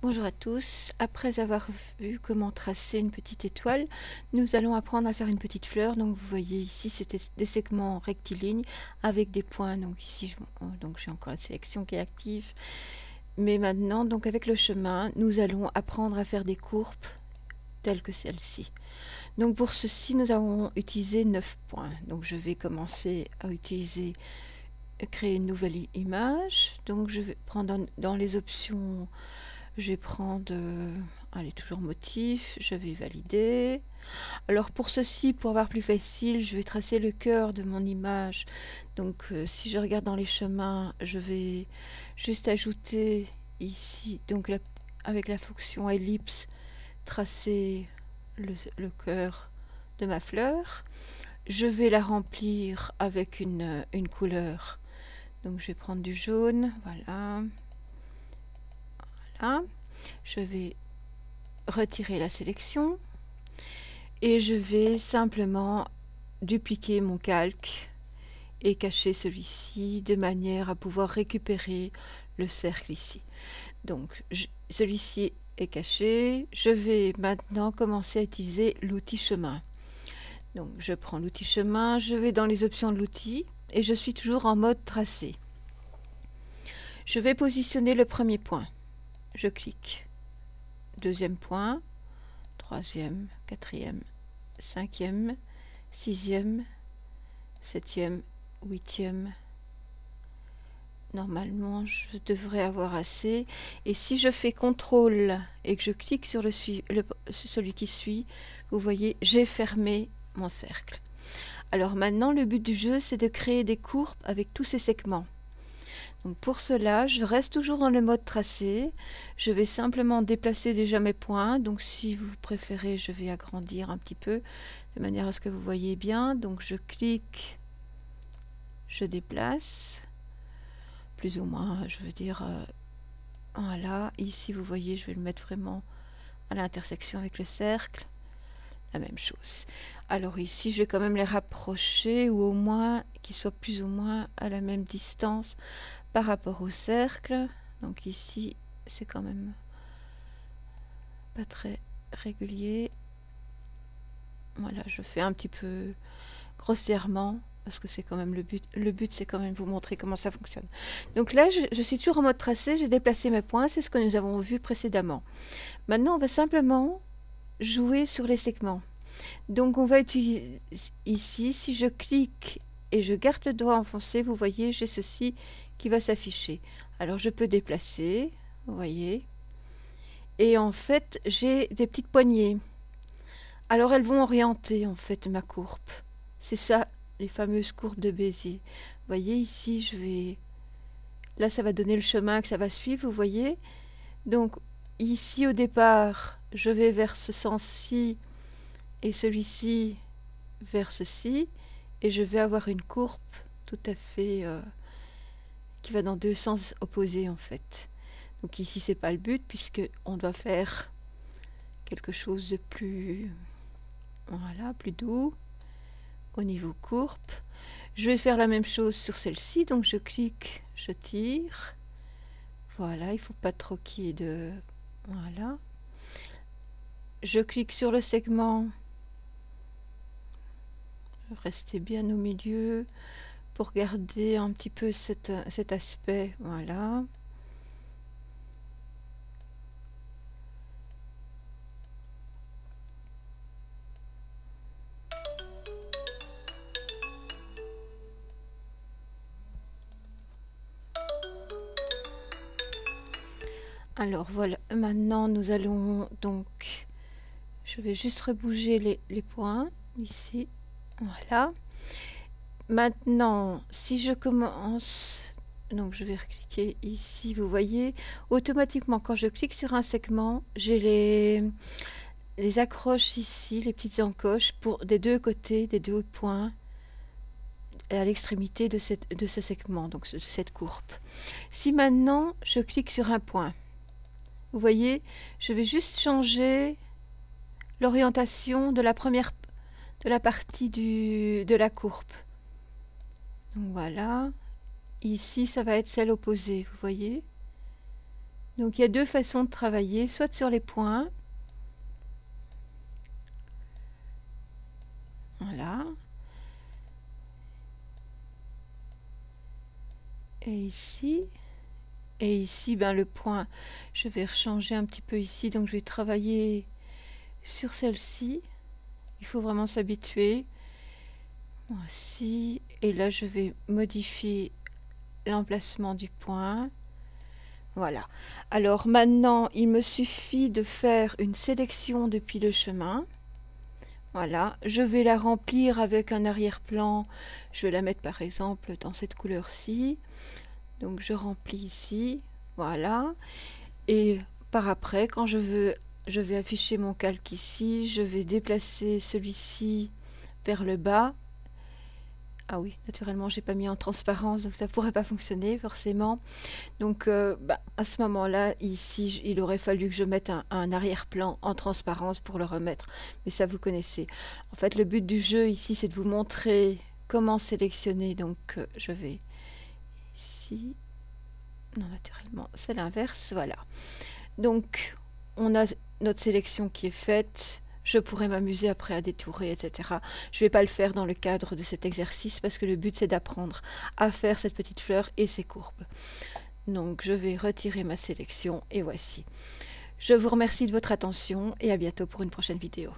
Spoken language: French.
Bonjour à tous. Après avoir vu comment tracer une petite étoile, nous allons apprendre à faire une petite fleur. Donc vous voyez ici, c'était des segments rectilignes avec des points. Donc ici, donc j'ai encore la sélection qui est active. Mais maintenant, donc avec le chemin, nous allons apprendre à faire des courbes telles que celle-ci. Donc pour ceci, nous avons utilisé 9 points. Donc je vais commencer à créer une nouvelle image. Donc je vais prendre dans les options. Je vais prendre, allez, toujours motif, je vais valider. Alors pour ceci, pour avoir plus facile, je vais tracer le cœur de mon image. Donc si je regarde dans les chemins, je vais juste ajouter ici, donc avec la fonction ellipse, tracer le cœur de ma fleur. Je vais la remplir avec une couleur. Donc je vais prendre du jaune, voilà. Voilà. Je vais retirer la sélection et je vais simplement dupliquer mon calque et cacher celui-ci de manière à pouvoir récupérer le cercle ici. Donc celui-ci est caché. Je vais maintenant commencer à utiliser l'outil chemin. Donc je prends l'outil chemin, je vais dans les options de l'outil et je suis toujours en mode tracé. Je vais positionner le premier point. Je clique. Deuxième point, troisième, quatrième, cinquième, sixième, septième, huitième. Normalement, je devrais avoir assez. Et si je fais CTRL et que je clique sur celui qui suit, vous voyez, j'ai fermé mon cercle. Alors maintenant, le but du jeu, c'est de créer des courbes avec tous ces segments. Donc pour cela, je reste toujours dans le mode tracé. Je vais simplement déplacer déjà mes points. Donc si vous préférez, je vais agrandir un petit peu de manière à ce que vous voyez bien. Donc je clique, je déplace, plus ou moins, je veux dire, voilà. Ici, vous voyez, je vais le mettre vraiment à l'intersection avec le cercle. La même chose. Alors ici, je vais quand même les rapprocher ou au moins qu'ils soient plus ou moins à la même distance par rapport au cercle. Donc ici, c'est quand même pas très régulier. Voilà, je fais un petit peu grossièrement parce que c'est quand même le but. Le but, c'est quand même de vous montrer comment ça fonctionne. Donc là, je suis toujours en mode tracé. J'ai déplacé mes points. C'est ce que nous avons vu précédemment. Maintenant, on va simplement jouer sur les segments. Donc on va utiliser ici, si je clique et je garde le doigt enfoncé, vous voyez, j'ai ceci qui va s'afficher. Alors je peux déplacer, vous voyez. Et en fait, j'ai des petites poignées. Alors elles vont orienter en fait ma courbe. C'est ça, les fameuses courbes de Bézier. Vous voyez ici, je vais... Là, ça va donner le chemin que ça va suivre, vous voyez. Donc ici, au départ, je vais vers ce sens-ci et celui-ci vers ceci. Et je vais avoir une courbe tout à fait qui va dans deux sens opposés en fait. Donc ici, c'est pas le but puisque on doit faire quelque chose de plus... Voilà, plus doux au niveau courbe. Je vais faire la même chose sur celle-ci, donc je clique, je tire. Voilà, il ne faut pas trop qu'il y ait de... Voilà. Je clique sur le segment. Restez bien au milieu pour garder un petit peu cet aspect. Voilà. Alors voilà, maintenant nous allons donc, je vais juste rebouger les points ici, voilà. Maintenant, si je commence, donc je vais recliquer ici, vous voyez, automatiquement quand je clique sur un segment, j'ai les accroches ici, les petites encoches pour des deux côtés, des deux points, à l'extrémité de ce segment, donc de cette courbe. Si maintenant je clique sur un point, vous voyez, je vais juste changer l'orientation de la partie de la courbe. Donc voilà, ici ça va être celle opposée, vous voyez. Donc il y a deux façons de travailler, soit sur les points, voilà, et ici, ben, le point, je vais changer un petit peu ici, donc je vais travailler sur celle-ci, il faut vraiment s'habituer, voici, et là je vais modifier l'emplacement du point. Voilà. Alors maintenant, il me suffit de faire une sélection depuis le chemin. Voilà. Je vais la remplir avec un arrière-plan. Je vais la mettre par exemple dans cette couleur-ci. Donc je remplis ici. Voilà. Et par après, quand je vais afficher mon calque ici. Je vais déplacer celui-ci vers le bas. Ah oui, naturellement, j'ai pas mis en transparence, donc ça pourrait pas fonctionner forcément. Donc à ce moment-là, ici, il aurait fallu que je mette un arrière-plan en transparence pour le remettre. Mais ça, vous connaissez. En fait, le but du jeu ici, c'est de vous montrer comment sélectionner. Donc je vais ici. Non, naturellement, c'est l'inverse. Voilà. Donc, on a notre sélection qui est faite. Je pourrais m'amuser après à détourer, etc. Je ne vais pas le faire dans le cadre de cet exercice parce que le but c'est d'apprendre à faire cette petite fleur et ses courbes. Donc je vais retirer ma sélection et voici. Je vous remercie de votre attention et à bientôt pour une prochaine vidéo.